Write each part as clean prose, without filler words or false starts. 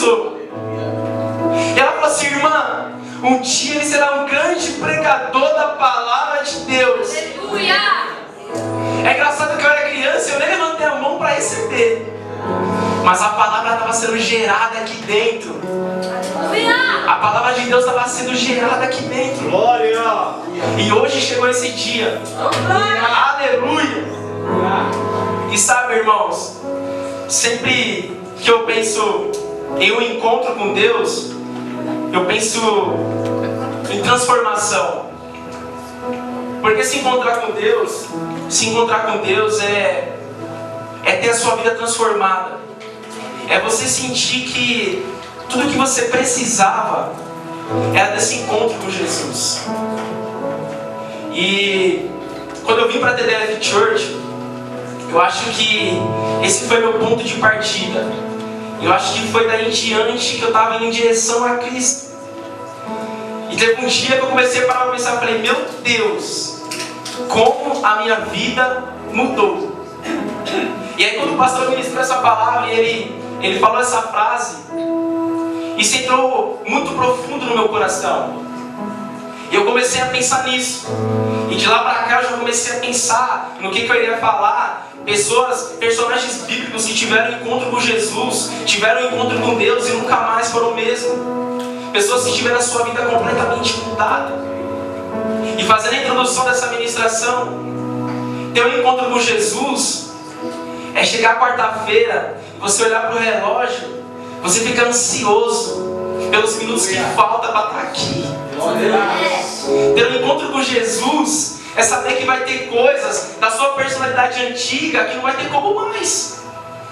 profetizou. E ela falou assim: irmã, um dia ele será um grande pregador da palavra de Deus. Aleluia! É engraçado que eu era criança e eu nem levantei a mão para receber, mas a palavra estava sendo gerada aqui dentro. A palavra de Deus estava sendo gerada aqui dentro. Glória! E hoje chegou esse dia. Aleluia! E sabe, irmãos, sempre que eu penso em um encontro com Deus, eu penso em transformação. Porque se encontrar com Deus é ter a sua vida transformada. É você sentir que tudo que você precisava era desse encontro com Jesus. E quando eu vim para a TDF Church, eu acho que esse foi meu ponto de partida. Eu acho que foi daí em diante que eu estava indo em direção a Cristo. E teve um dia que eu comecei a parar para pensar, eu falei: meu Deus, como a minha vida mudou. E aí quando o pastor ministrou essa palavra e ele falou essa frase, isso entrou muito profundo no meu coração. E eu comecei a pensar nisso. E de lá para cá eu já comecei a pensar no que eu iria falar. Personagens bíblicos que tiveram encontro com Jesus, tiveram encontro com Deus e nunca mais foram o mesmo. Pessoas que tiveram a sua vida completamente mudada. E fazendo a introdução dessa ministração, ter um encontro com Jesus é chegar quarta-feira e você olhar para o relógio, você fica ansioso pelos minutos que faltam para estar aqui. Ter um encontro com Jesus é saber que vai ter coisas da sua personalidade antiga que não vai ter como mais.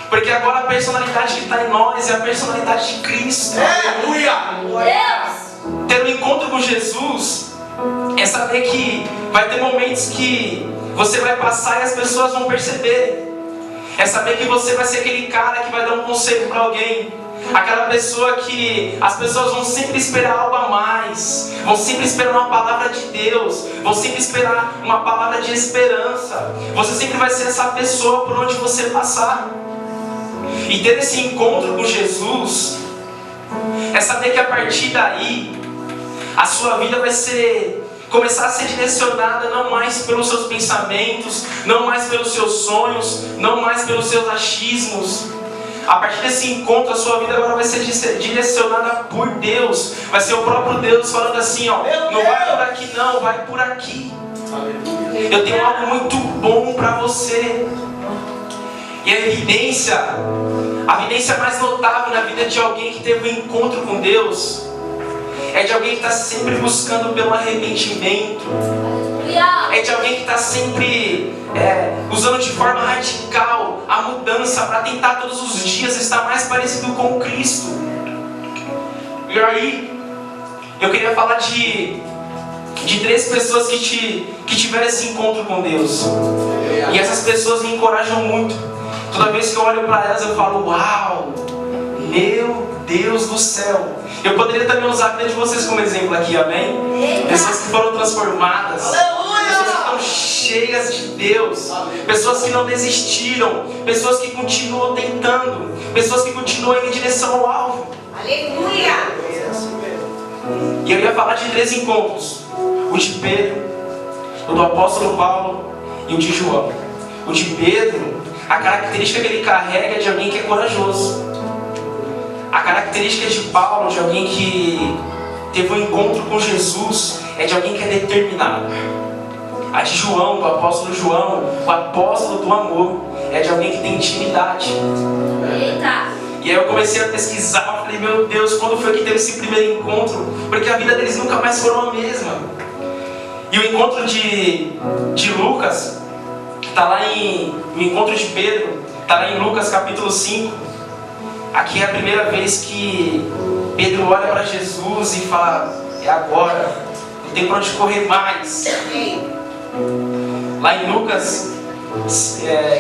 Porque agora a personalidade que está em nós é a personalidade de Cristo. Ter um encontro com Jesus é saber que vai ter momentos que você vai passar e as pessoas vão perceber. É saber que você vai ser aquele cara que vai dar um conselho para alguém. Aquela pessoa que as pessoas vão sempre esperar algo a mais, vão sempre esperar uma palavra de Deus, vão sempre esperar uma palavra de esperança. Você sempre vai ser essa pessoa por onde você passar. E ter esse encontro com Jesus é saber que a partir daí a sua vida vai começar a ser direcionada não mais pelos seus pensamentos, não mais pelos seus sonhos, não mais pelos seus achismos. A partir desse encontro, a sua vida agora vai ser direcionada por Deus. Vai ser o próprio Deus falando assim, ó: não vai por aqui não, vai por aqui. Eu tenho algo muito bom para você. E a evidência mais notável na vida de alguém que teve um encontro com Deus é de alguém que está sempre buscando pelo arrependimento. É de alguém que está sempre usando de forma radical a mudança para tentar todos os dias estar mais parecido com Cristo. E aí, eu queria falar de 3 pessoas que tiveram esse encontro com Deus. E essas pessoas me encorajam muito. Toda vez que eu olho para elas eu falo: uau, meu Deus do céu. Eu poderia também usar a vida de vocês como exemplo aqui, amém? Pessoas que foram transformadas, pessoas que estão cheias de Deus, pessoas que não desistiram, pessoas que continuam tentando, pessoas que continuam indo em direção ao alvo. Aleluia! E eu ia falar de 3 encontros: o de Pedro, o do apóstolo Paulo e o de João. O de Pedro, a característica que ele carrega é de alguém que é corajoso. A característica de Paulo, de alguém que teve um encontro com Jesus, é de alguém que é determinado. A de João, do apóstolo João, o apóstolo do amor, é de alguém que tem intimidade. Eita! E aí eu comecei a pesquisar, eu falei: meu Deus, quando foi que teve esse primeiro encontro? Porque a vida deles nunca mais foram a mesma. E o encontro de Lucas, está lá o encontro de Pedro, está lá em Lucas capítulo 5. Aqui é a primeira vez que Pedro olha para Jesus e fala: é agora, não tem para onde correr mais. Lá em Lucas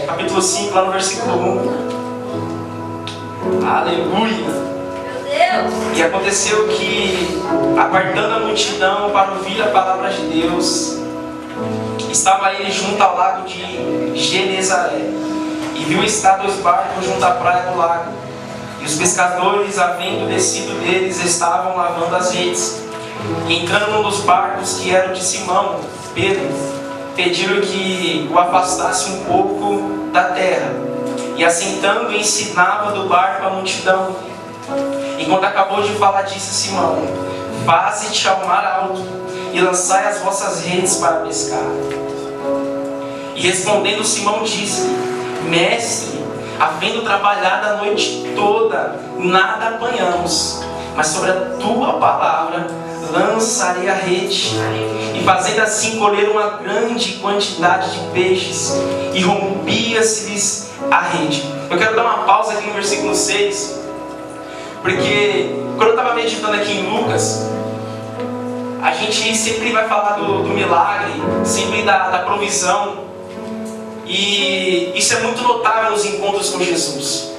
capítulo 5, lá no versículo 1. Aleluia! Meu Deus! E aconteceu que, apartando a multidão para ouvir a palavra de Deus, estava ele junto ao lago de Genezaré, e viu estar 2 barcos junto à praia do lago. E os pescadores, havendo descido deles, estavam lavando as redes. E entrando num dos barcos, que era o de Simão, Pedro, pediram que o afastasse um pouco da terra. E assentando, ensinava do barco a multidão. E quando acabou de falar, disse Simão: faze-te ao mar alto, e lançai as vossas redes para pescar. E respondendo Simão disse: mestre, havendo trabalhado a noite toda, nada apanhamos, mas sobre a tua palavra lançarei a rede. E fazendo assim, colheram uma grande quantidade de peixes, e rompia-se-lhes a rede. Eu quero dar uma pausa aqui no versículo 6, porque quando eu estava meditando aqui em Lucas, a gente sempre vai falar do milagre, sempre da provisão. E isso é muito notável nos encontros com Jesus,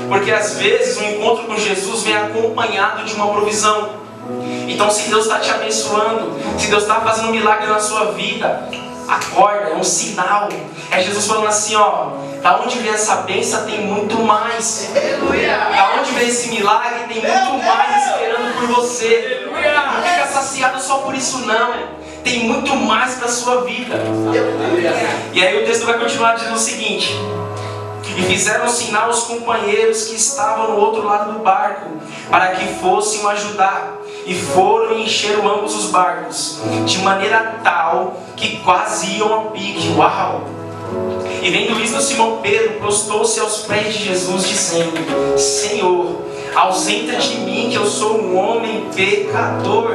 porque às vezes o encontro com Jesus vem acompanhado de uma provisão. Então, se Deus está te abençoando, se Deus está fazendo um milagre na sua vida, acorda, é um sinal. É Jesus falando assim, ó: da onde vem essa bênção tem muito mais. Da onde vem esse milagre tem muito mais esperando por você. Não fica saciado só por isso não. Tem muito mais para a sua vida. E aí o texto vai continuar dizendo o seguinte: e fizeram sinal aos companheiros que estavam no outro lado do barco, para que fossem o ajudar. E foram e encheram ambos os barcos, de maneira tal que quase iam a pique. Uau! E vendo isso, Simão Pedro prostou-se aos pés de Jesus, dizendo: Senhor, ausenta de mim, que eu sou um homem pecador.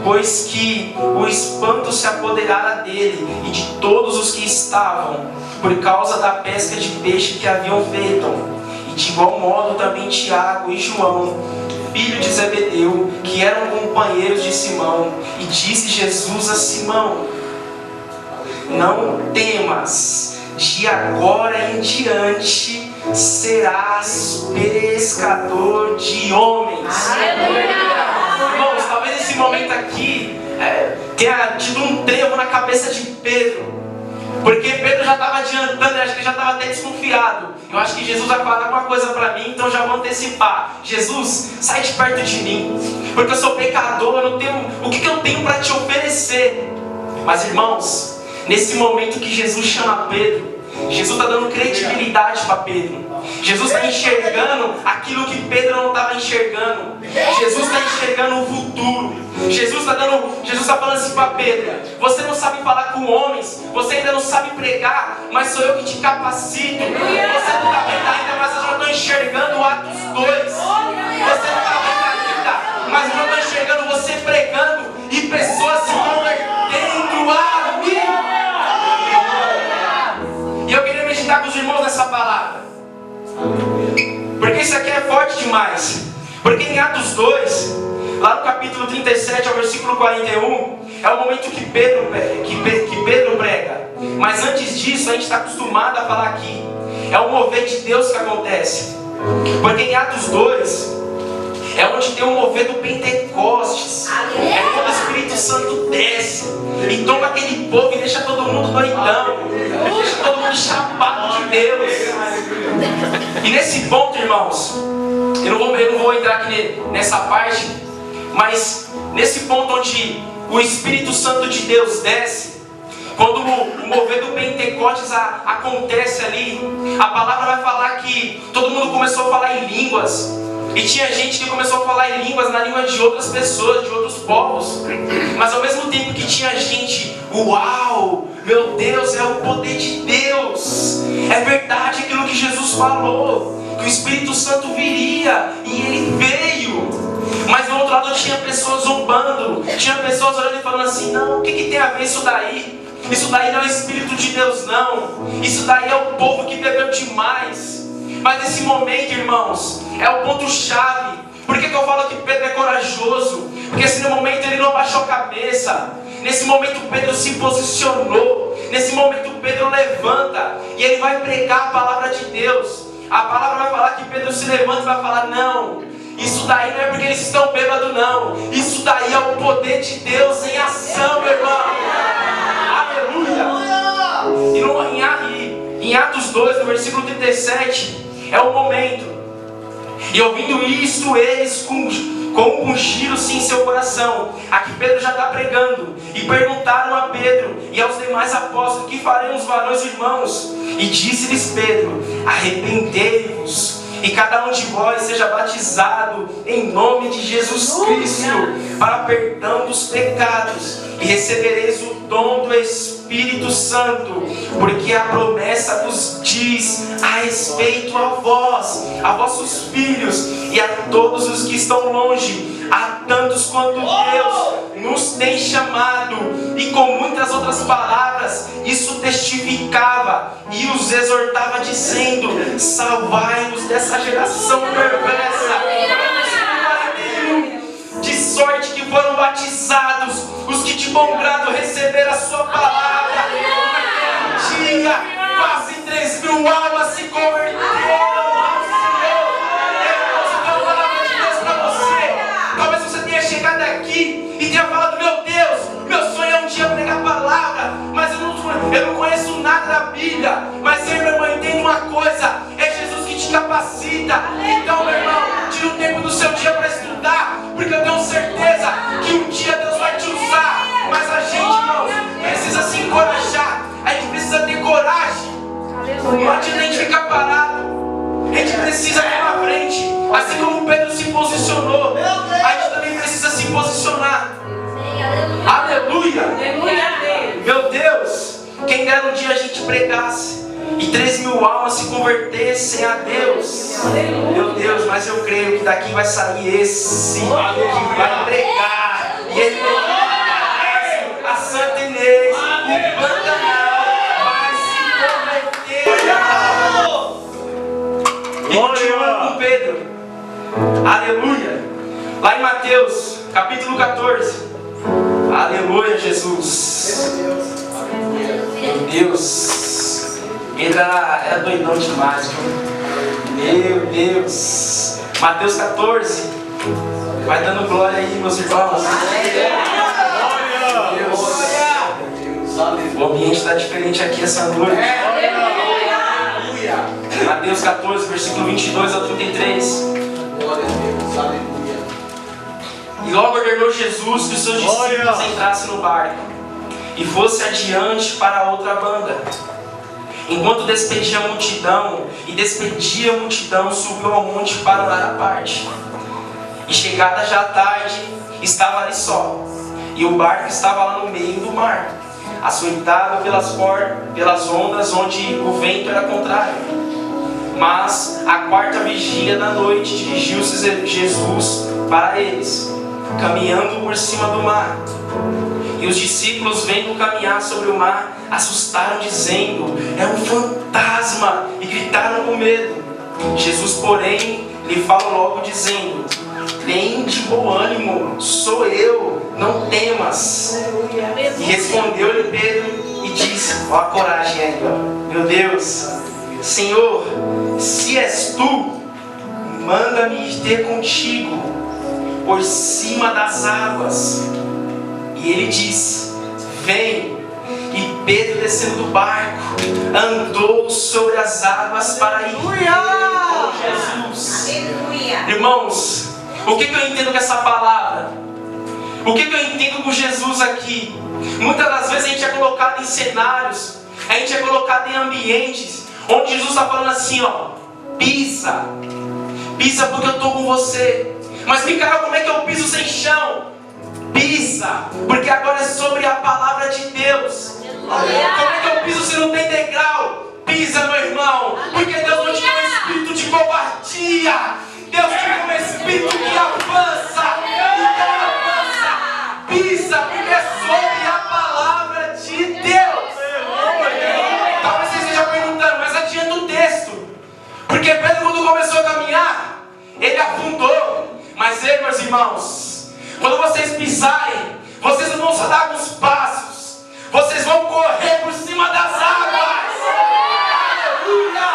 Pois que o espanto se apoderara dele e de todos os que estavam, por causa da pesca de peixe que haviam feito. E de igual modo também Tiago e João, filho de Zebedeu, que eram companheiros de Simão. E disse Jesus a Simão: não temas, de agora em diante serás pescador de homens. Aleluia! Irmãos, talvez esse momento aqui tenha tido um trevo na cabeça de Pedro, porque Pedro já estava adiantando, eu acho que ele já estava até desconfiado. Eu acho que Jesus vai falar alguma coisa para mim, então já vou antecipar: Jesus, sai de perto de mim, porque eu sou pecador, eu não tenho, o que eu tenho para te oferecer? Mas irmãos, nesse momento que Jesus chama Pedro, Jesus está dando credibilidade para Pedro. Jesus está enxergando aquilo que Pedro não estava enxergando. Jesus está enxergando o futuro. Jesus está falando assim para Pedro: você não sabe falar com homens, você ainda não sabe pregar, mas sou eu que te capacito. Você não está vendo ainda, mas eu já estou enxergando Atos 2. Você não está vendo ainda, mas eu já estou enxergando você pregando e pessoas se convertendo a mim. E eu queria meditar com os irmãos nessa palavra, porque isso aqui é forte demais. Porque em Atos 2, lá no capítulo 37 ao versículo 41, é o momento que Pedro prega. Mas antes disso, a gente está acostumado a falar aqui, é o mover de Deus que acontece. Porque em Atos 2 é onde tem o mover do Pentecostes. É quando o Espírito Santo desce e toma aquele povo e deixa todo mundo doidão, deixa todo mundo chapado de Deus. E nesse ponto, irmãos, eu não vou entrar aqui nessa parte, mas nesse ponto onde o Espírito Santo de Deus desce, quando o mover do Pentecostes acontece ali, a palavra vai falar que todo mundo começou a falar em línguas. E tinha gente que começou a falar em línguas, na língua de outras pessoas, de outros povos. Mas ao mesmo tempo que tinha gente: uau, meu Deus, é o poder de Deus. É verdade aquilo que Jesus falou, que o Espírito Santo viria, e ele veio. Mas do outro lado tinha pessoas zombando, tinha pessoas olhando e falando assim: não, o que tem a ver isso daí? Isso daí não é o Espírito de Deus não. Isso daí é o povo que bebeu demais. Mas nesse momento, irmãos, é o ponto-chave. Por que eu falo que Pedro é corajoso? Porque nesse momento ele não abaixou a cabeça. Nesse momento Pedro se posicionou. Nesse momento Pedro levanta e ele vai pregar a palavra de Deus. A palavra vai falar que Pedro se levanta e vai falar: não, isso daí não é porque eles estão bêbados não. Isso daí é o poder de Deus em ação, meu irmão. Aleluia! E em Atos 2, no versículo 37, é o momento E ouvindo isto, eles compungiram-se em seu coração. Aqui Pedro já está pregando. E perguntaram a Pedro e aos demais apóstolos: que faremos, varões e irmãos? E disse-lhes Pedro: arrependei-vos, e cada um de vós seja batizado em nome de Jesus Cristo para perdão dos pecados, e recebereis o dom do Espírito Santo, porque a promessa vos diz a respeito a vós, a vossos filhos e a todos os que estão longe, a tantos quanto Deus nos tem chamado. E com muitas outras palavras isso testificava e os exortava, dizendo: salvai-nos dessa geração perversa. De sorte que foram batizados os que de bom grado receberam a sua palavra. Naquele dia, quase 3.000 almas se converteram ao Senhor. Eu posso dar a palavra de Deus para você. Talvez você tenha chegado aqui e tenha falado: meu Deus, meu sonho é um dia pregar a palavra, mas eu não conheço nada da Bíblia. Mas meu irmão, entenda uma coisa: é Jesus que te capacita. Então, meu irmão, tira um tempo do seu dia para estudar, porque eu tenho certeza que um dia Deus vai te usar. Mas a gente, irmão, precisa se encorajar. A gente precisa ter coragem. Não adianta a gente ficar parado. A gente precisa ir na frente. Assim como Pedro se posicionou, a gente também precisa se posicionar. Aleluia! Meu Deus, quem dera um dia a gente pregasse e 3.000 almas se convertessem a Deus. Meu Deus, mas eu creio que daqui vai sair esse que vai pregar. E ele a Santa Inês, o Pantanal vai se converter. E continuando com Pedro. Aleluia. Lá em Mateus, capítulo 14. Aleluia, Jesus. Meu Deus. Ele era doidão demais, meu Deus. Mateus 14. Vai dando glória aí, meus irmãos. O ambiente está diferente aqui essa noite. Mateus 14, versículo 22 ao 33. Glória a Deus, aleluia. E logo ordenou Jesus que os seus discípulos entrassem no barco e fosse adiante para a outra banda. Enquanto despedia a multidão, subiu ao monte para orar à parte. E chegada já a tarde, estava ali só, e o barco estava lá no meio do mar, açoitado pelas ondas, onde o vento era contrário. Mas à quarta vigília da noite dirigiu-se Jesus para eles, caminhando por cima do mar. E os discípulos, vendo caminhar sobre o mar, assustaram, dizendo: é um fantasma, e gritaram com medo. Jesus, porém, lhe falou logo, dizendo: tem de bom ânimo, sou eu, não temas. E respondeu-lhe Pedro e disse: ó a coragem aí, ó. Meu Deus, Senhor, se és tu, manda-me ir ter contigo por cima das águas. E ele disse: vem. E Pedro, descendo do barco, andou sobre as águas para ir com Jesus. Irmãos, o que eu entendo com essa palavra? O que eu entendo com Jesus aqui? Muitas das vezes a gente é colocado em cenários, a gente é colocado em ambientes onde Jesus está falando assim, ó: pisa, pisa porque eu estou com você. Mas Micael, como é que eu piso sem chão? Pisa, porque agora é sobre a palavra de Deus. Como é que eu piso se não tem degrau? Pisa, meu irmão, porque Deus não te deu um espírito de covardia. Deus te deu um espírito que avança. Então avança, pisa, porque é sobre a palavra de Deus. Talvez você esteja perguntando, mas adianta o texto. Porque Pedro, quando começou a caminhar, ele afundou. Mas meus irmãos, quando vocês pisarem, vocês não vão só dar alguns passos, vocês vão correr por cima das águas. Aleluia!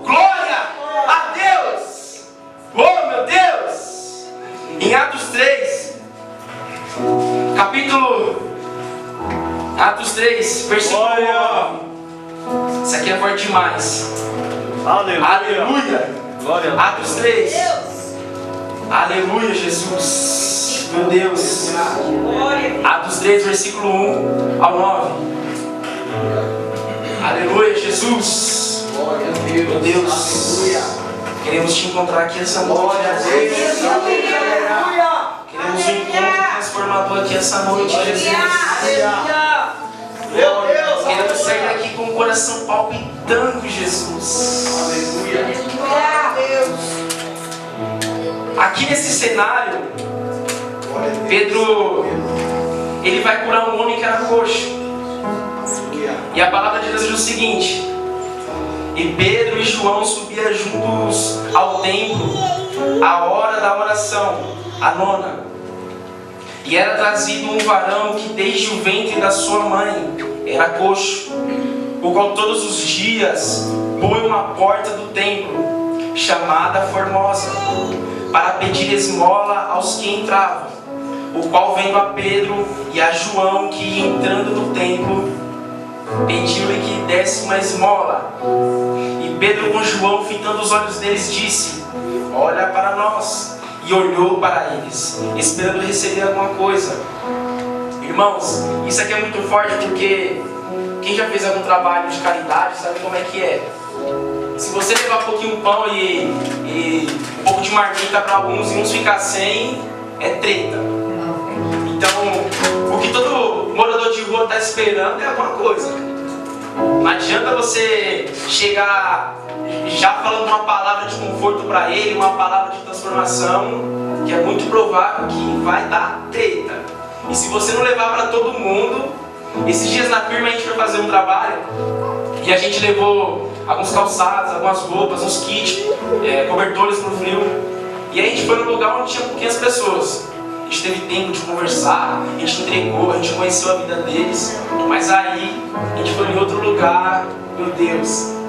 Glória a Deus! Oh, meu Deus! Em Atos 3, Atos 3, versículo 9. Isso aqui é forte demais. Aleluia! Aleluia! Glória a Atos 3. Aleluia, Jesus. Meu Deus. Atos 3, versículo 1 ao 9. Aleluia, Jesus. Glória a Deus. Meu Deus. Queremos te encontrar aqui essa noite. Glória a Deus. Queremos um encontro transformador aqui essa noite, Jesus. Meu Deus. Queremos sair daqui com o coração palpitando, Jesus. Aleluia. Aqui nesse cenário, Glória a Deus. Pedro, ele vai curar um homem que era coxo. E a palavra de Deus diz o seguinte: e Pedro e João subiam juntos ao templo, à hora da oração, a nona. E era trazido um varão que desde o ventre da sua mãe era coxo, o qual todos os dias punham à porta do templo, chamada Formosa, para pedir esmola aos que entravam. O qual, vendo a Pedro e a João que ia entrando no templo, pediu-lhe que desse uma esmola. E Pedro, com João fitando os olhos deles, disse: olha para nós. E olhou para eles, esperando receber alguma coisa. Irmãos, isso aqui é muito forte, porque quem já fez algum trabalho de caridade sabe como é que é. Se você levar um pouquinho de pão e um pouco de marmita para alguns e uns ficar sem, é treta. Então, o que todo morador de rua está esperando é alguma coisa. Não adianta você chegar já falando uma palavra de conforto para ele, uma palavra de transformação, que é muito provável que vai dar treta. E se você não levar para todo mundo, esses dias na firma a gente foi fazer um trabalho e a gente levou alguns calçados, algumas roupas, uns kits, cobertores para o frio. E aí a gente foi num lugar onde tinha pouquinhas pessoas. A gente teve tempo de conversar, a gente entregou, a gente conheceu a vida deles. Mas aí a gente foi em outro lugar, meu Deus.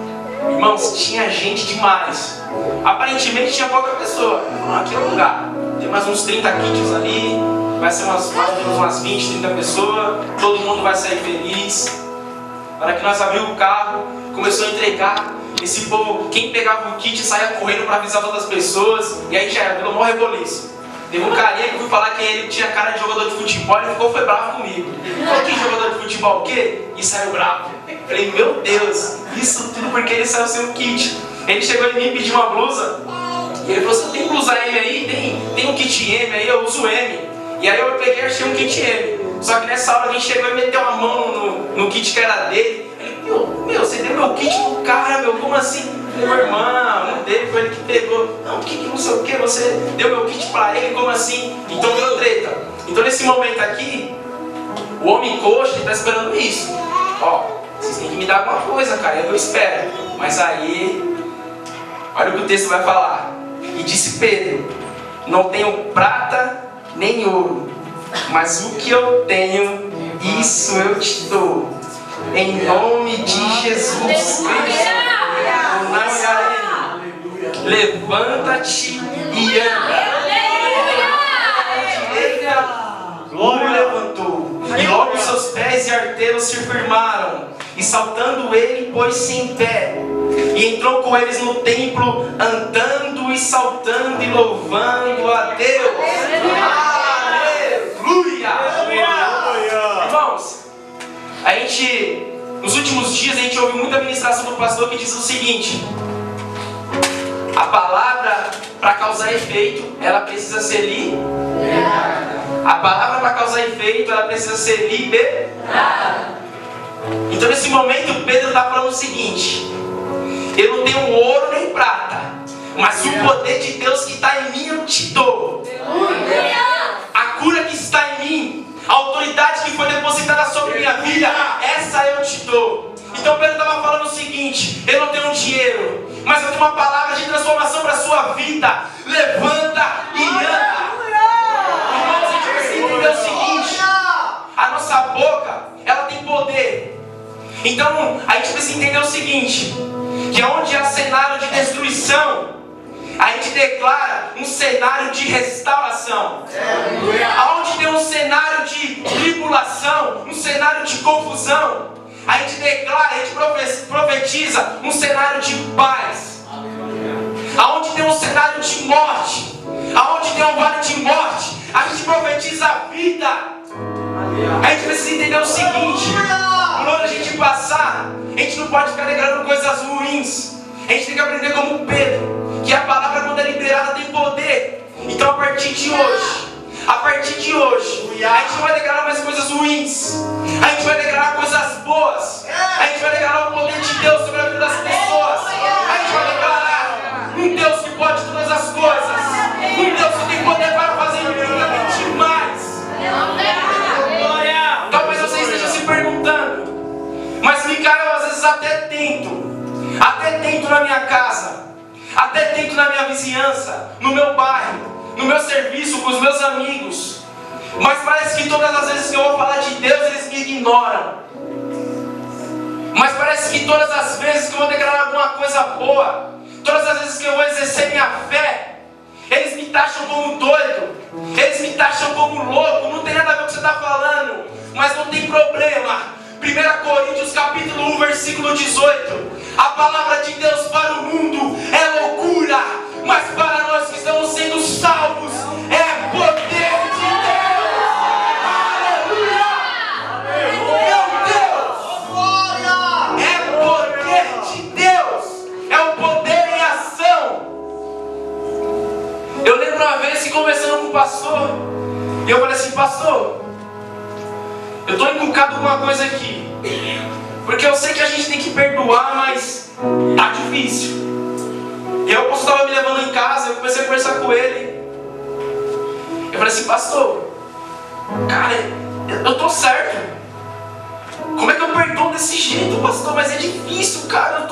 Irmãos, tinha gente demais. Aparentemente tinha pouca pessoa. Aqui é o lugar. Tem mais uns 30 kits ali. Vai ser umas 20, 30 pessoas. Todo mundo vai sair feliz. Na hora que nós abrimos o carro, começou a entregar. Esse povo, quem pegava o kit saia correndo para avisar outras pessoas. E aí já era, pelo maior reboliço. Teve um carinha que fui falar que ele tinha cara de jogador de futebol e foi bravo comigo. Falei, que jogador de futebol o quê? E saiu bravo. Falei, meu Deus, isso tudo porque ele saiu sem um kit. Ele chegou em mim e pediu uma blusa. E ele falou, você tem blusa M aí? Tem um kit M aí, eu uso M. E aí eu peguei e achei um kit M. Só que nessa hora alguém chegou e meteu a mão no kit que era dele. Ele, meu, você deu meu kit pro cara, meu, como assim? Eu falei, meu irmão, não dele, foi ele que pegou. Não, que não sei o que, você deu meu kit pra ele, como assim? Então deu treta. Então nesse momento aqui, o homem coxo está esperando isso. Ó, vocês têm que me dar alguma coisa, cara, é o que eu espero. Mas aí, olha o que o texto vai falar. E disse Pedro, não tenho prata nem ouro, mas o que eu tenho, isso eu te dou. Em nome de Jesus Cristo, o Nazareno, levanta-te e anda. O levantou, e logo seus pés e arteiros se firmaram, e saltando ele pôs-se em pé, e entrou com eles no templo, andando e saltando e louvando a Deus. Aleluia! Irmãos, a gente, nos últimos dias, a gente ouviu muita ministração do pastor que diz o seguinte: a palavra, para causar efeito, ela precisa ser liberada. A palavra, para causar efeito, ela precisa ser liberada. Então, nesse momento, Pedro está falando o seguinte: eu não tenho ouro nem prata, mas o poder de Deus que está em mim, eu te dou. A cura que está em mim, a autoridade que foi depositada sobre minha vida, essa eu te dou. Então Pedro estava falando o seguinte: eu não tenho dinheiro, mas eu tenho uma palavra de transformação para a sua vida. Levanta e anda. Irmãos, a gente precisa entender o seguinte: a nossa boca, ela tem poder. Então a gente precisa entender o seguinte: que onde há cenário de destruição, a gente declara um cenário de restauração. Aonde tem um cenário de tribulação, um cenário de confusão, a gente declara, a gente profetiza um cenário de paz. aonde tem um cenário de morte, aonde tem um vale de morte, a gente profetiza a vida. A gente precisa entender o seguinte: por onde a gente passar, a gente não pode ficar declarando coisas ruins. A gente tem que aprender como Pedro, que a palavra, quando é liberada, tem poder. Então a partir de hoje, a gente não vai declarar mais coisas ruins, a gente vai declarar coisas boas, a gente vai declarar o poder de Deus sobre a vida das pessoas, a gente vai declarar um Deus que pode todas as coisas, um Deus que tem poder para fazer infinitamente mais. Talvez você esteja se perguntando: mas Micael, às vezes até tento na minha casa, até tento na minha vizinhança, no meu bairro, no meu serviço, com os meus amigos, mas parece que todas as vezes que eu vou falar de Deus, eles me ignoram. Mas parece que todas as vezes que eu vou declarar alguma coisa boa, todas as vezes que eu vou exercer minha fé, eles me taxam como doido, eles me taxam como louco. Não tem nada a ver com o que você está falando, mas não tem problema. 1 Coríntios capítulo 1, versículo 18. A palavra de Deus para o mundo é loucura, mas para nós que estamos sendo salvos é poder de Deus. Aleluia! Meu Deus! Glória! É poder de Deus. É o poder em ação. Eu lembro uma vez que conversando com o pastor, e eu falei assim: pastor, eu estou encucado com uma coisa aqui, porque eu sei que a gente tem que perdoar, mas tá difícil. E aí o pastor estava me levando em casa, eu comecei a conversar com ele. Eu falei assim: pastor, cara, eu tô certo. Como é que eu perdoo desse jeito, pastor? Mas é difícil, cara.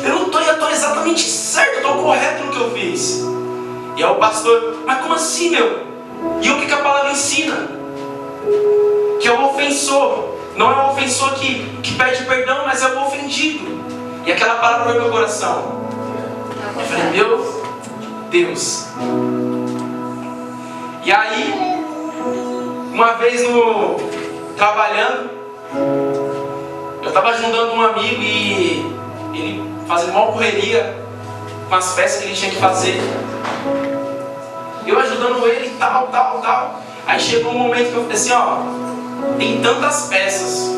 Eu tô exatamente certo, eu tô correto no que eu fiz. E aí o pastor: mas como assim, meu? E o que a palavra ensina? Que é o ofensor. Não é o ofensor que pede perdão, mas é o ofendido. E aquela palavra foi no meu coração. Eu falei: meu Deus. E aí, uma vez trabalhando, eu estava ajudando um amigo e ele fazendo uma correria com as peças que ele tinha que fazer. Eu ajudando ele e tal. Aí chegou um momento que eu falei assim: ó, tem tantas peças,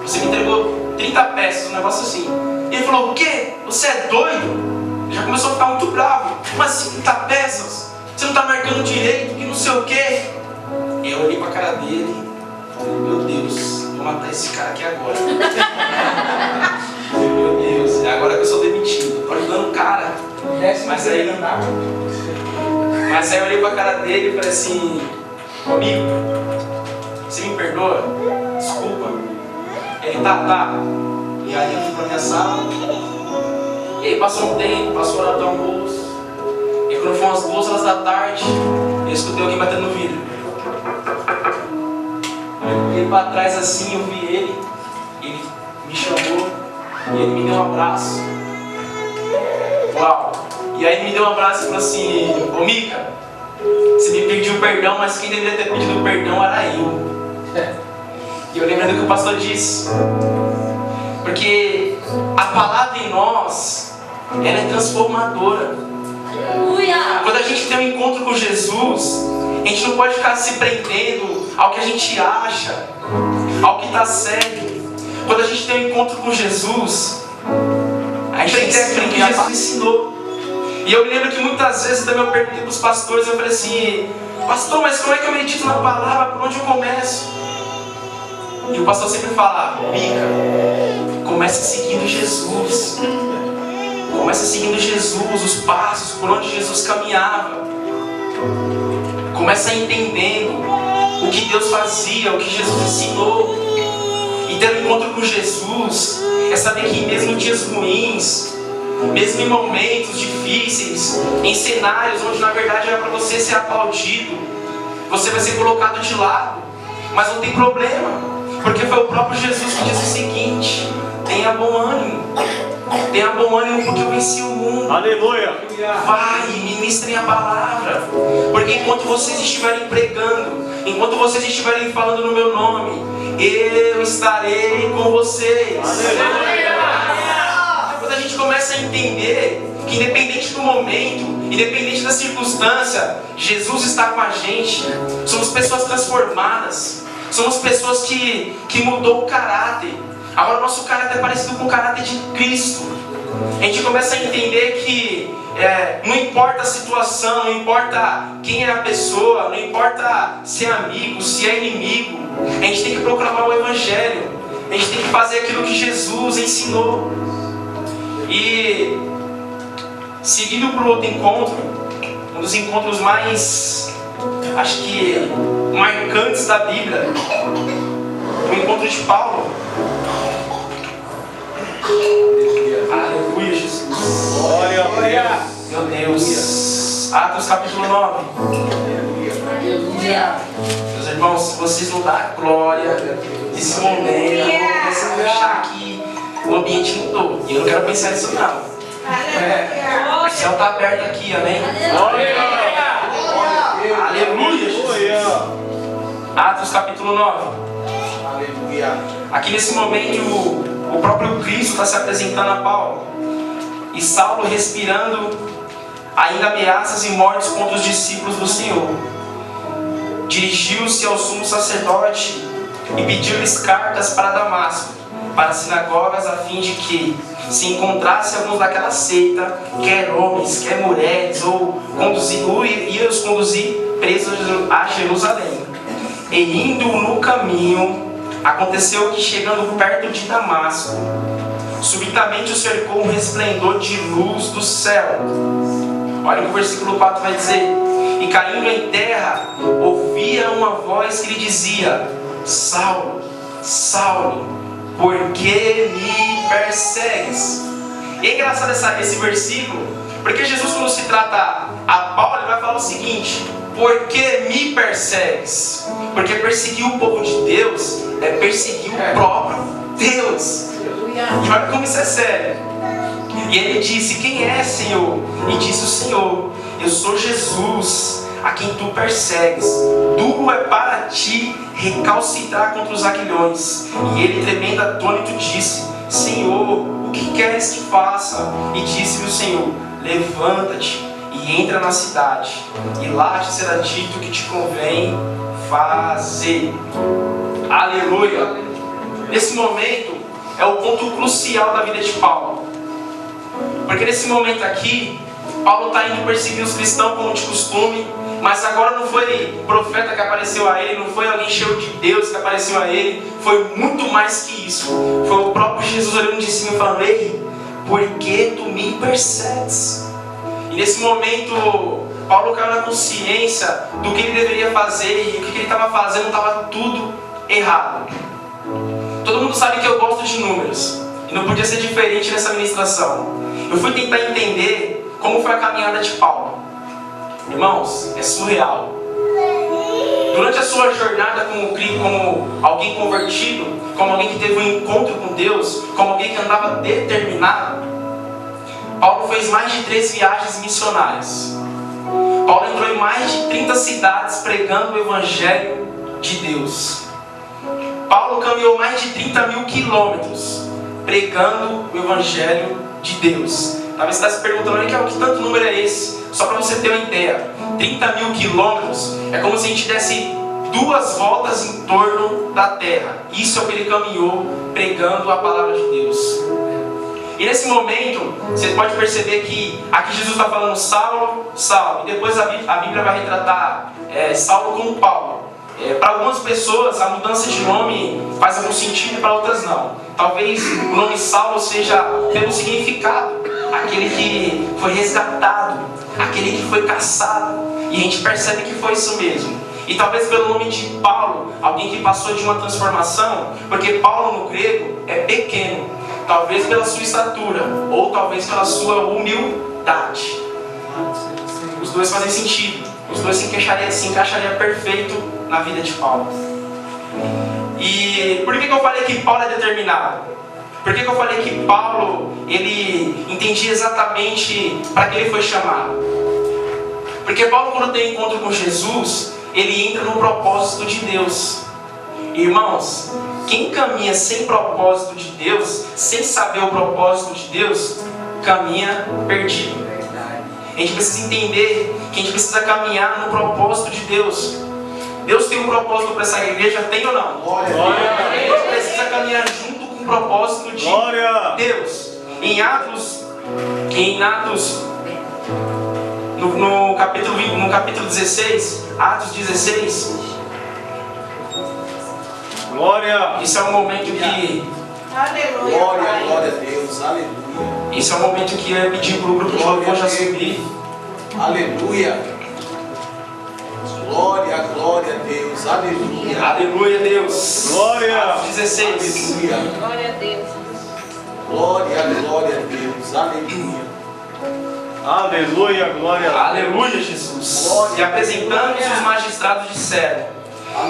você me entregou 30 peças, um negócio assim. E ele falou: o quê? Você é doido? Ele já começou a ficar muito bravo. Mas assim, 30 peças? Você não está marcando direito, que não sei o quê. E eu olhei pra cara dele e falei: meu Deus, vou matar esse cara aqui agora. Meu Deus, é agora que eu sou demitido. Estou ajudando o cara. Mas aí eu olhei pra cara dele e falei assim: amigo, você me perdoa? Desculpa. Ele tá. E aí eu fui pra minha sala. E aí passou um tempo, passou a hora do almoço. E quando foi umas 2 horas da tarde, eu escutei alguém batendo no vidro. Eu olhei pra trás assim, eu vi ele. Ele me chamou e ele me deu um abraço. Uau! E aí ele me deu um abraço e falou assim: ô Mica, você me pediu perdão, mas quem deveria ter pedido perdão era eu. E eu lembro do que o pastor disse, porque a palavra em nós, ela é transformadora. Quando a gente tem um encontro com Jesus, a gente não pode ficar se prendendo ao que a gente acha, ao que está certo. Quando a gente tem um encontro com Jesus, a gente tem que ter aquilo que Jesus ensinou. E eu me lembro que muitas vezes também eu perguntei para os pastores, eu falei assim: pastor, mas como é que eu medito na palavra? Por onde eu começo? E o pastor sempre falava: Mica, comece seguindo Jesus. Comece seguindo Jesus, os passos por onde Jesus caminhava. Comece entendendo o que Deus fazia, o que Jesus ensinou. E ter um encontro com Jesus é saber que mesmo em dias ruins, mesmo em momentos difíceis, em cenários onde na verdade era para você ser aplaudido, você vai ser colocado de lado. Mas não tem problema, porque foi o próprio Jesus que disse o seguinte: tenha bom ânimo. Tenha bom ânimo porque eu venci o mundo. Aleluia. Vai e ministrem a palavra. Porque enquanto vocês estiverem pregando, enquanto vocês estiverem falando no meu nome, eu estarei com vocês. Aleluia. Quando a gente começa a entender que independente do momento, independente da circunstância, Jesus está com a gente. Somos pessoas transformadas. Somos pessoas que mudou o caráter. Agora o nosso caráter é parecido com o caráter de Cristo. A gente começa a entender que não importa a situação, não importa quem é a pessoa, não importa se é amigo, se é inimigo, a gente tem que proclamar o Evangelho, a gente tem que fazer aquilo que Jesus ensinou. E seguindo para o outro encontro, um dos encontros mais, acho que, marcantes da Bíblia, o encontro de Paulo. Aleluia, Jesus. Glória a Deus. Meu Deus. Atos capítulo 9. Aleluia. Meus irmãos, se vocês não dão glória nesse momento, eu vou começar a achar que o ambiente mudou. E eu não quero pensar nisso não. O céu está aberto aqui, amém? Aleluia, Jesus. Atos capítulo 9. Aleluia. Aqui nesse momento o próprio Cristo está se apresentando a Paulo. E Saulo, respirando ainda ameaças e mortes contra os discípulos do Senhor, dirigiu-se ao sumo sacerdote e pediu-lhes cartas para Damasco, para as sinagogas, a fim de que, se encontrasse alguns daquela seita, quer homens, quer mulheres, ia os conduzir presos a Jerusalém. E indo no caminho, aconteceu que, chegando perto de Damasco, subitamente o cercou um resplendor de luz do céu. Olha o que o versículo 4 vai dizer. E caindo em terra, ouvia uma voz que lhe dizia: Saulo, Saulo, por que me persegues? E é engraçado esse versículo, porque Jesus, quando se trata a Paulo, ele vai falar o seguinte: por que me persegues? Porque perseguir o povo de Deus é perseguir o próprio Deus. E olha como isso é sério. E ele disse: quem é, Senhor? E disse o Senhor: eu sou Jesus, a quem tu persegues. Duro é para ti recalcitrar contra os aguilhões. E ele, tremendo atônito, disse: Senhor, o que queres que faça? E disse-lhe o Senhor: levanta-te e entra na cidade, e lá te será dito o que te convém fazer. Aleluia. Nesse momento é o ponto crucial da vida de Paulo, porque nesse momento aqui Paulo está indo perseguir os cristãos como de costume, mas agora não foi profeta que apareceu a ele, não foi alguém cheio de Deus que apareceu a ele, foi muito mais que isso. Foi o próprio Jesus olhando de cima e falando: ei, por que tu me persegues? E nesse momento Paulo caiu na consciência do que ele deveria fazer, e o que ele estava fazendo estava tudo errado. Todo mundo sabe que eu gosto de números, e não podia ser diferente nessa ministração. Eu fui tentar entender como foi a caminhada de Paulo. Irmãos, é surreal. Durante a sua jornada como alguém convertido, como alguém que teve um encontro com Deus, como alguém que andava determinado, Paulo fez mais de 3 viagens missionárias. Paulo entrou em mais de 30 cidades pregando o Evangelho de Deus. Paulo caminhou mais de 30 mil quilômetros pregando o Evangelho de Deus. Talvez você está se perguntando: que tanto número é esse? Só para você ter uma ideia, 30 mil quilômetros é como se a gente desse 2 voltas em torno da terra. Isso é o que ele caminhou pregando a palavra de Deus. E nesse momento, você pode perceber que aqui Jesus está falando Saulo, Saulo, e depois a Bíblia vai retratar Saulo como Paulo. Para algumas pessoas a mudança de nome faz algum sentido, para outras não. Talvez o nome Saulo seja pelo significado, aquele que foi resgatado, aquele que foi caçado, e a gente percebe que foi isso mesmo. E talvez pelo nome de Paulo, alguém que passou de uma transformação, porque Paulo no grego é pequeno, talvez pela sua estatura, ou talvez pela sua humildade. Os dois fazem sentido, os dois se encaixariam perfeito na vida de Paulo. E por que eu falei que Paulo é determinado? Por que eu falei que Paulo, ele entendia exatamente para que ele foi chamado? Porque Paulo, quando tem encontro com Jesus, ele entra no propósito de Deus. Irmãos, quem caminha sem propósito de Deus, sem saber o propósito de Deus, caminha perdido. A gente precisa entender que a gente precisa caminhar no propósito de Deus. Deus tem um propósito para essa igreja, tem ou não? Glória. A gente precisa caminhar junto com o propósito de Deus. Em Atos, no capítulo 16, Atos 16. Glória. Isso é um momento que... Aleluia. Glória a Deus. Aleluia. Isso é um momento que eu ia pedir para o grupo de louvor já subir. Aleluia. Glória a Deus. Aleluia. Aleluia, Deus. Glória. Atos 16. Aleluia. Glória a Deus. Glória a Deus. Aleluia. Aleluia, glória. Aleluia, Jesus. E apresentando-os os magistrados disseram: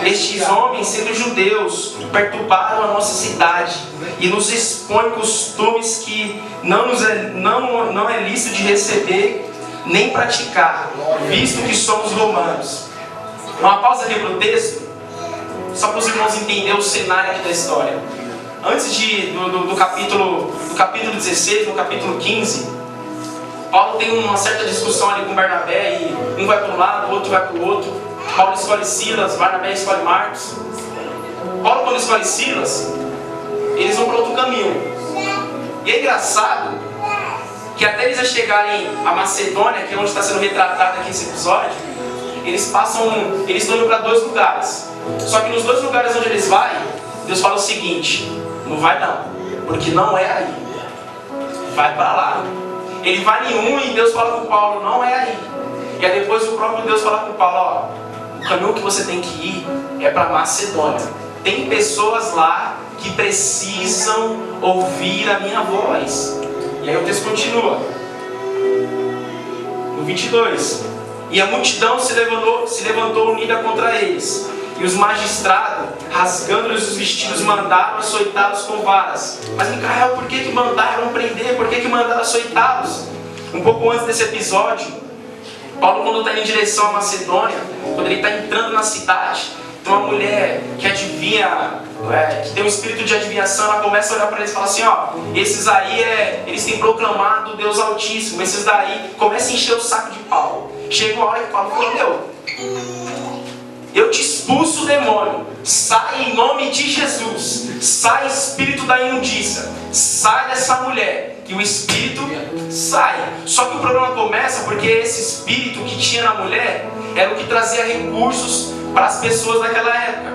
estes homens, sendo judeus, perturbaram a nossa cidade e nos expõem costumes que não é lícito de receber nem praticar, visto que somos romanos. Uma pausa aqui para o texto, só para os irmãos entenderem o cenário aqui da história. Antes do capítulo 16, no capítulo 15, Paulo tem uma certa discussão ali com Barnabé, e um vai para um lado, o outro vai para o outro. Paulo escolhe Silas, Barnabé escolhe Marcos. Paulo, quando escolhe Silas, eles vão para outro caminho. E é engraçado que até eles chegarem a Macedônia, que é onde está sendo retratado aqui esse episódio, eles estão indo para 2 lugares. Só que nos 2 lugares onde eles vão, Deus fala o seguinte: não vai não, porque não é aí, vai para lá. Ele vai em um e Deus fala com Paulo: não é aí. E aí depois o próprio Deus fala com Paulo: ó, o caminho que você tem que ir é para Macedônia. Tem pessoas lá que precisam ouvir a minha voz. E aí o texto continua. No 22. E a multidão se levantou unida contra eles. E os magistrados, rasgando-lhes os vestidos, mandaram açoitá-los com varas. Mas Micael, por que mandaram prender? Por que mandaram açoitá-los? Um pouco antes desse episódio, Paulo, quando está em direção à Macedônia, quando ele está entrando na cidade, tem uma mulher que adivinha, que tem um espírito de adivinhação. Ela começa a olhar para eles e fala assim: ó, esses aí eles têm proclamado o Deus Altíssimo. Esses daí começa a encher o saco de Paulo. Chega uma hora que Paulo fala: meu, eu te expulso o demônio, sai em nome de Jesus, sai espírito da imundícia, sai dessa mulher. E o espírito sai. Só que o problema começa porque esse espírito que tinha na mulher era o que trazia recursos para as pessoas daquela época.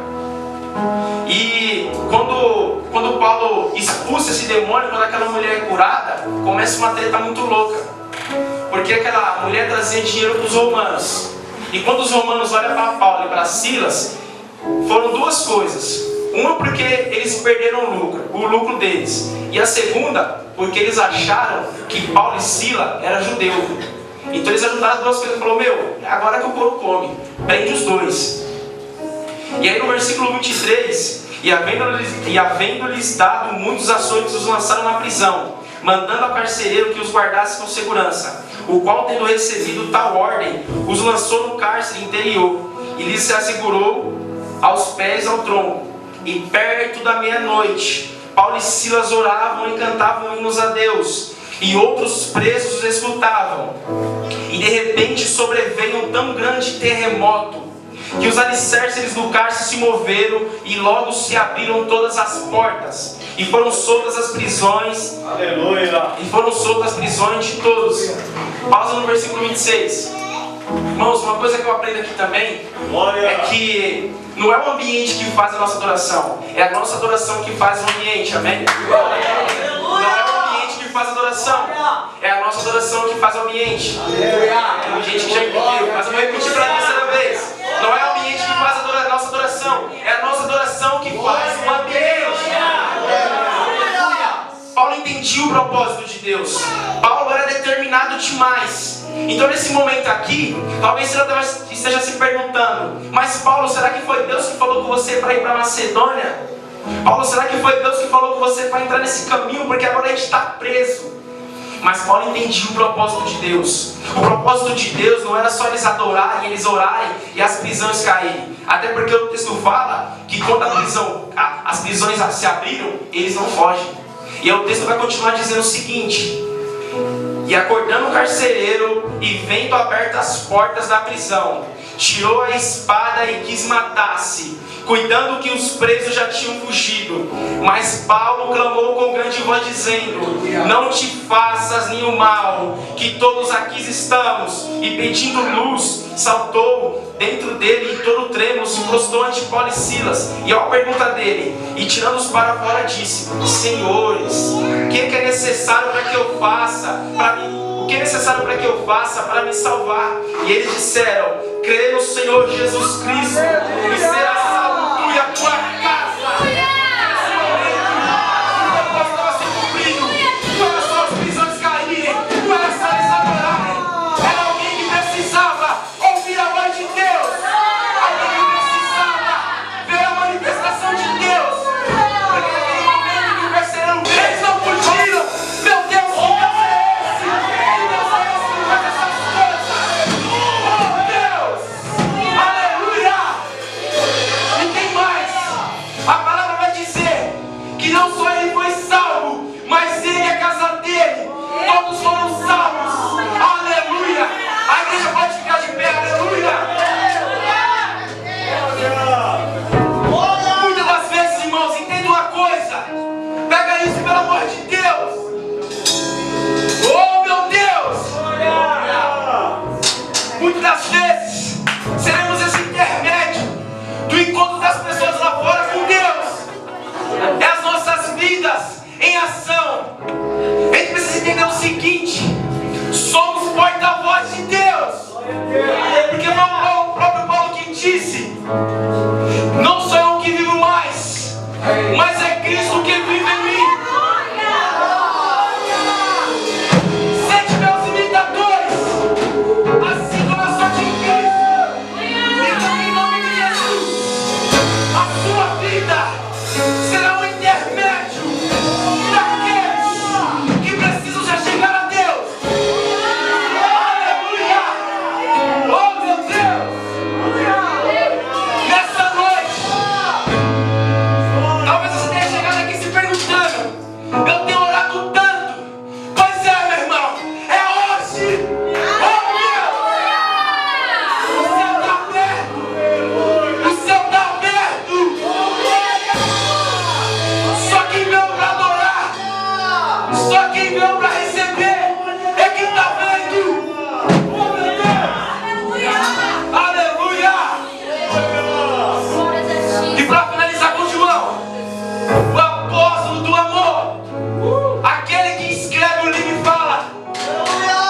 E quando Paulo expulsa esse demônio, quando aquela mulher é curada, começa uma treta muito louca, porque aquela mulher trazia dinheiro para os romanos. E quando os romanos olham para Paulo e para Silas, foram 2 coisas. Uma, porque eles perderam o lucro deles. E a segunda, porque eles acharam que Paulo e Silas eram judeus. Então eles ajudaram as 2 coisas. Falou: meu, é agora que o couro come. Prende os 2. E aí no versículo 23, e havendo-lhes dado muitos açoites, os lançaram na prisão, mandando ao carcereiro que os guardasse com segurança, o qual, tendo recebido tal ordem, os lançou no cárcere interior, e lhes se assegurou aos pés ao tronco. E perto da meia-noite, Paulo e Silas oravam e cantavam hinos a Deus, e outros presos os escutavam. E de repente sobreveio um tão grande terremoto, que os alicerces do cárcere se moveram, e logo se abriram todas as portas, e foram soltas as prisões. Aleluia. E foram soltas as prisões de todos. Pausa no versículo 26. Irmãos, uma coisa que eu aprendo aqui também é que não é o ambiente que faz a nossa adoração, é a nossa adoração que faz o ambiente, amém? Não é o ambiente que faz a adoração, é a nossa adoração que faz o ambiente. Tem gente que já entendeu, mas eu vou repetir para a terceira vez. Não é o ambiente que faz a nossa adoração, é a nossa adoração que faz o ambiente. Paulo entendia o propósito de Deus. Paulo era determinado demais. Então nesse momento aqui, talvez você esteja se perguntando: mas Paulo, será que foi Deus que falou com você para ir para Macedônia? Paulo, será que foi Deus que falou com você para entrar nesse caminho? Porque agora a gente está preso. Mas Paulo entendia o propósito de Deus. O propósito de Deus não era só eles adorarem, eles orarem e as prisões caírem. Até porque o texto fala que quando as prisões se abriram, eles não fogem. E aí o texto vai continuar dizendo o seguinte: E acordando o carcereiro e vendo abertas as portas da prisão, tirou a espada e quis matar-se, cuidando que os presos já tinham fugido. Mas Paulo clamou com grande voz, dizendo: não te faças nenhum mal, que todos aqui estamos. E pedindo luz, saltou dentro dele e todo trêmulo se prostrou ante Paulo e Silas. E ao pergunta dele, e tirando-os para fora, disse: senhores, o que é necessário para que eu faça o que é necessário para que eu faça para me salvar? E eles disseram: crê no Senhor Jesus Cristo e será salvo tu e a tua casa. Nesse momento, o propósito estava sendo cumprido. Não era só as prisões caírem, não era só eles adorarem. Era alguém que precisava ouvir a voz de Deus, alguém que precisava ver a manifestação de Deus. Porque naquele momento que o carcereiro veio, eles não fugiram. Meu Deus, que Deus é esse? Que Deus é esse que faz essas coisas? Oh Deus! Aleluia! E tem mais. A palavra vai dizer que não só ele foi salvo, mas ele e a casa dele, todos foram salvos. Aleluia! A igreja pode ficar de pé, aleluia! Muitas das vezes, irmãos, entenda uma coisa. Pega isso pelo amor de Deus. Oh meu Deus! Muitas das vezes seremos esse intermédio do encontro das pessoas lá fora com Deus. É as nossas vidas em ação. A gente precisa entender o seguinte: somos porta-voz de Deus. Porque foi o próprio Paulo que disse: não sou eu que vivo mais, mas é Cristo que vive em mim. Sede meus imitadores, assim como eu sou de Cristo. Então, em nome de Jesus, a sua vida será um intermédio daqueles que precisam já chegar a Deus. Aleluia! Oh meu Deus! Nessa noite, talvez você tenha chegado aqui se perguntando: eu tenho orado tanto. Pois é, meu irmão, é hoje. Oh Deus! O céu está aberto. O céu está aberto. Só quem veio para adorar, só quem veio para receber é quem está vendo. Oh meu Deus! Aleluia! E para finalizar com João, o apóstolo do amor, aquele que escreve o livro e fala,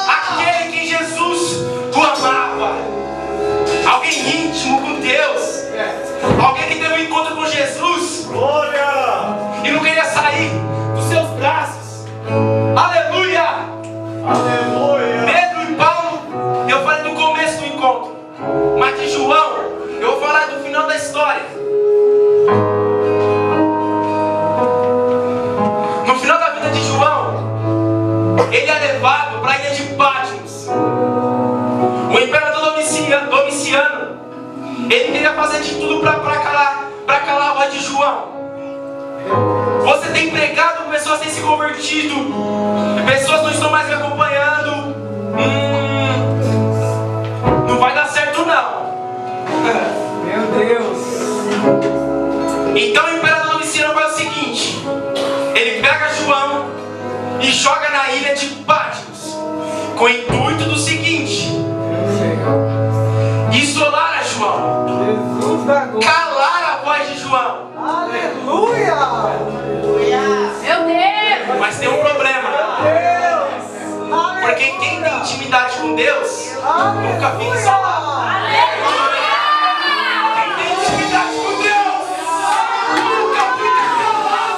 aquele que Jesus o amava, alguém íntimo com Deus, alguém que teve um encontro com Jesus Glória! e não queria sair dos seus braços. Aleluia! Aleluia! Pedro e Paulo, eu falei do começo do encontro, mas de João, eu vou falar do final da história. No final da vida de João, ele é levado para a ilha de Patmos. O imperador Domiciano, ele queria fazer de tudo para calar a voz de João. Você tem pregado, pessoas têm se convertido, pessoas não estão mais me acompanhando. Não vai dar certo não. Meu Deus! Então o imperador Domiciano faz o seguinte: ele pega João e joga na ilha de Patmos, com o intuito do seguinte: isolar a João, Jesus da glória! calar a voz de João. Aleluia! Meu Deus! Mas tem um problema, Deus! porque quem tem intimidade com Deus nunca fica isolado. Quem tem intimidade com Deus nunca fica isolado.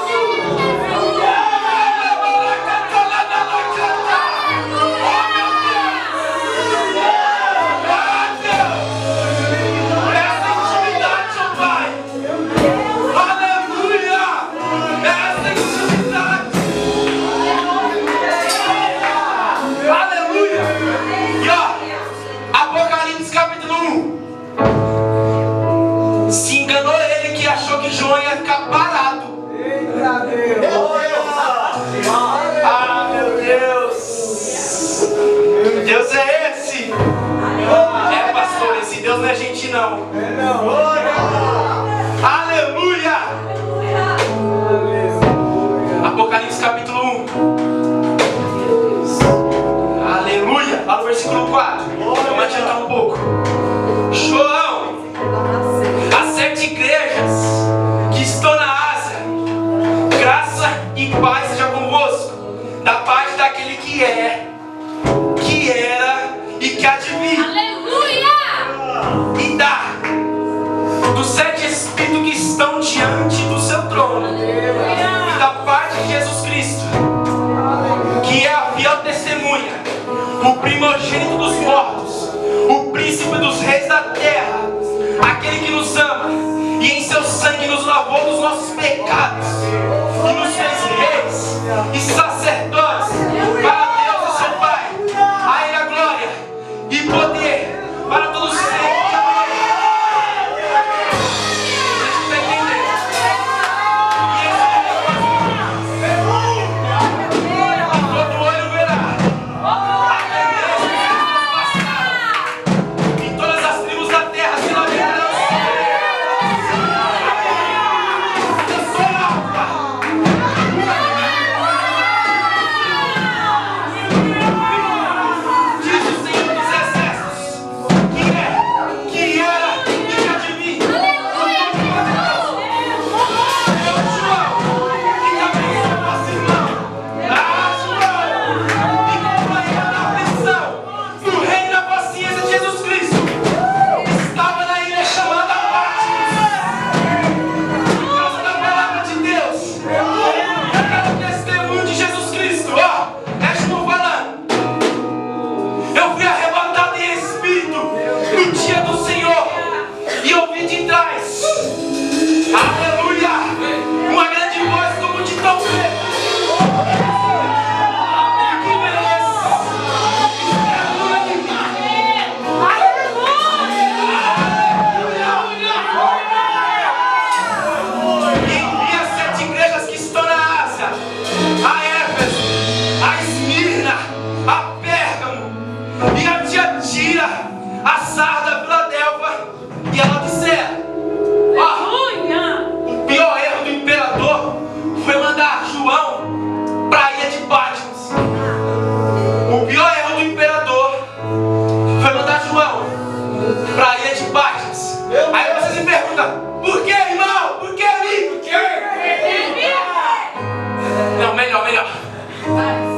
Essa intimidade, ó Pai. Aleluia! Essa intimidade. Aleluia! E ó, Apocalipse capítulo 1. versículo 4. Vamos adiantar um pouco. João, as 7 igrejas que estão na Ásia, graça e paz seja convosco, da parte daquele que é, que era e que há de vir. Aleluia! E dos 7 Espíritos que estão diante do seu trono, e da parte de Jesus Cristo, que é a fiel testemunha, o primogênito dos mortos, o príncipe dos reis da terra, aquele que nos ama e em seu sangue nos lavou dos nossos pecados e nos fez reis e sacerdotes para Deus e seu Pai. A Ele a glória e poder para todos sempre. Melhor.